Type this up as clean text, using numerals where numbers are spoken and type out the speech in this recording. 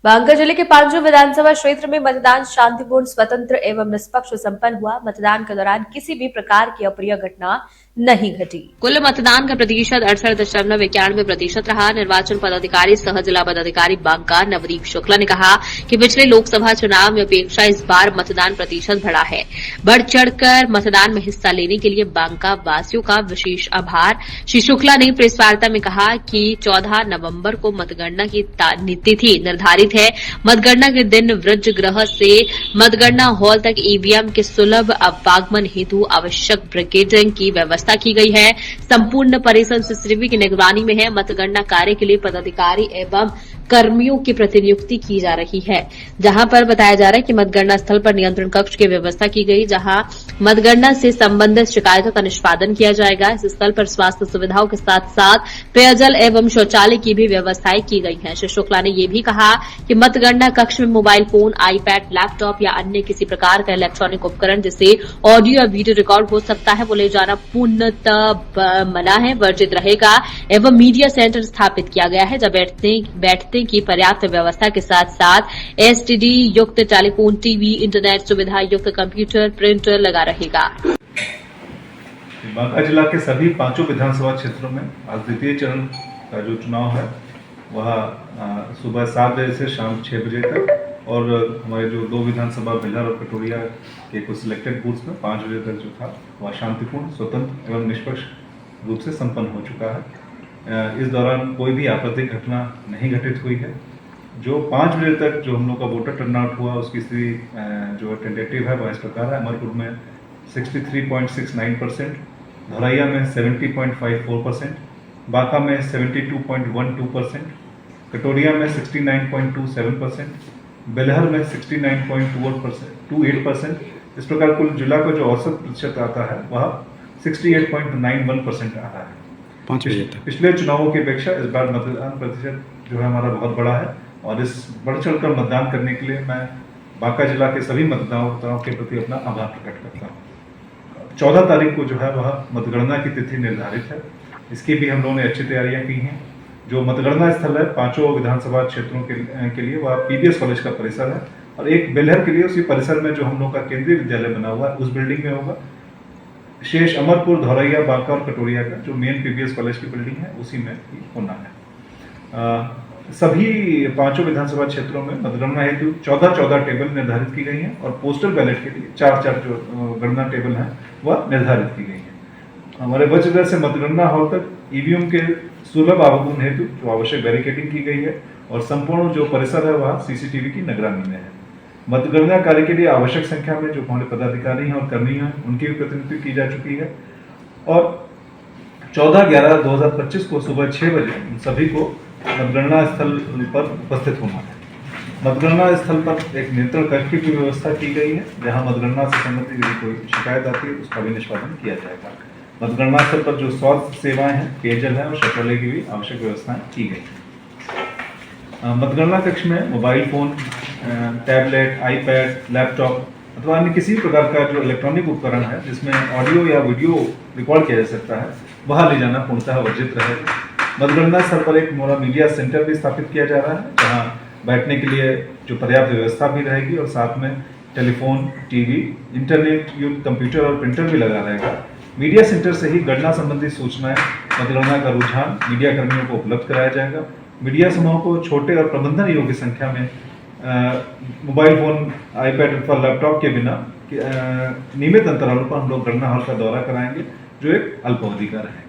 बांका जिले के पांचों विधानसभा क्षेत्र में मतदान शांतिपूर्ण, स्वतंत्र एवं निष्पक्ष संपन्न हुआ। मतदान के दौरान किसी भी प्रकार की अप्रिय घटना नहीं घटी। कुल मतदान का प्रतिशत 68.91% रहा। निर्वाचन पदाधिकारी सह जिला पदाधिकारी बांका नवदीप शुक्ला ने कहा कि पिछले लोकसभा चुनाव में अपेक्षा इस बार मतदान प्रतिशत बढ़ा है। बढ़ चढ़कर मतदान में हिस्सा लेने के लिए बांका वासियों का विशेष आभार। श्री शुक्ला ने प्रेस वार्ता में कहा कि 14 नवंबर को मतगणना की तिथि निर्धारित है। मतगणना के दिन वृज्ज ग्रह से मतगणना हॉल तक ईवीएम के सुलभ आवागमन हेतु आवश्यक ब्रिकेडिंग की व्यवस्था की गई है। संपूर्ण परिसर सीसीटीवी की निगरानी में है। मतगणना कार्य के लिए पदाधिकारी एवं कर्मियों की प्रतिनियुक्ति की जा रही है। जहां पर बताया जा रहा है कि मतगणना स्थल पर नियंत्रण कक्ष की व्यवस्था की गई, जहां मतगणना से संबंधित शिकायतों का निष्पादन किया जाएगा। इस स्थल पर स्वास्थ्य सुविधाओं के साथ साथ पेयजल एवं शौचालय की भी व्यवस्थाएं की गई हैं। श्री शुक्ला ने यह भी कहा कि मतगणना कक्ष में मोबाइल फोन, आईपैड, लैपटॉप या अन्य किसी प्रकार का इलेक्ट्रॉनिक उपकरण जिससे ऑडियो या वीडियो रिकॉर्ड हो सकता है वो ले जाना पूर्णतः मना है, वर्जित रहेगा। एवं मीडिया सेंटर स्थापित किया गया है, जब बैठने की पर्याप्त व्यवस्था के साथ साथ एसटीडी युक्त टेलीफोन, टीवी, इंटरनेट सुविधा युक्त कंप्यूटर, प्रिंटर लगा रहेगा। बांका जिला के सभी पांचों विधानसभा क्षेत्रों में आज द्वितीय चरण का जो चुनाव है वह सुबह 7 बजे से शाम 6 बजे तक और हमारे जो 2 विधानसभा बेलहर और कटोरिया के कुछ सिलेक्टेड बूथ्स में 5 बजे तक जो था वह शांतिपूर्ण, स्वतंत्र एवं निष्पक्ष रूप से संपन्न हो चुका है। इस दौरान कोई भी आपत्तिक घटना नहीं घटित हुई है। जो 5 बजे तक जो हम लोग का वोटर टर्नआउट हुआ उसकी स्थिति जो टेंटेटिव है वह इस प्रकार है। अमरपुर में 63.69%, धौरैया में 70.54%, बांका में 72.12%, कटोरिया में 69.27%, बेलहर में 69.28%। इस प्रकार कुल जिला का जो औसत प्रतिशत आता है वह 68.91% आ रहा है। पिछले चुनावों की अपेक्षा इस बार मतदान प्रतिशत जो है हमारा बहुत बड़ा है और इस बढ़ चढ़कर मतदान करने के लिए मैं बांका जिला के सभी मतदाताओं के प्रति अपना आभार प्रकट करता हूँ। 14 तारीख को जो है वह मतगणना की तिथि निर्धारित है। इसकी भी हम लोगों ने अच्छी तैयारियां की हैं। जो मतगणना स्थल है पांचों विधानसभा क्षेत्रों के लिए वह पीबीएस कॉलेज का परिसर है और एक बेलहर के लिए उसी परिसर में जो हम लोग का केंद्रीय विद्यालय बना हुआ है उस बिल्डिंग में होगा। शेष अमरपुर, धौरैया, बांका और कटोरिया का जो मेन पीबीएस कॉलेज की बिल्डिंग है उसी में ही होना है। सभी पांचों विधानसभा क्षेत्रों में मतगणना हेतु 14 टेबल निर्धारित की गई हैं और पोस्टल बैलेट के लिए 4 जो गणना टेबल हैं वह निर्धारित की गई हैं। हमारे वज्रगृह से मतगणना हॉल तक ईवीएम के सुलभ आवागमन हेतु जो आवश्यक बैरिकेडिंग की गई है और संपूर्ण जो परिसर है वह सीसीटीवी की निगरानी में है। मतगणना कार्य के लिए आवश्यक संख्या में जो हमारे पदाधिकारी हैं और कर्मी हैं उनकी भी प्रतिनियुक्ति की जा चुकी है और 14/11/2025 को सुबह 6 बजे सभी को मतगणना स्थल पर उपस्थित होना है। मतगणना स्थल पर एक नियंत्रण कक्ष की भी व्यवस्था की गई है जहां मतगणना से संबंधित यदि कोई शिकायत आती है उसका भी निष्पादन किया जाएगा। मतगणना स्थल पर जो स्वास्थ्य सेवाएं हैं, पेयजल है और शौचालय की भी आवश्यक व्यवस्थाएं की गई है। मतगणना कक्ष में mobile phone, tablet, iPad, laptop अथवा अन्य किसी प्रकार का जो इलेक्ट्रॉनिक उपकरण है जिसमें ऑडियो या वीडियो रिकॉर्ड किया जा सकता है वह ले जाना पूर्णतः वर्जित रहेगा। मतगणना स्थल पर एक मोरा मीडिया सेंटर भी स्थापित किया जा रहा है जहां बैठने के लिए जो पर्याप्त व्यवस्था भी रहेगी और साथ में टेलीफोन, टीवी, इंटरनेट युक्त कंप्यूटर और प्रिंटर भी लगा रहेगा। मीडिया सेंटर से ही गणना संबंधी सूचनाएं, मतगणना का रुझान मीडिया कर्मियों को उपलब्ध कराया जाएगा। मीडिया समूह को छोटे और प्रबंधन योग्य संख्या में मोबाइल फोन, आईपैड अथवा लैपटॉप के बिना नियमित अंतरालों पर हम लोग गणना हॉल का दौरा कराएंगे जो एक अल्पावधि का रहेगा।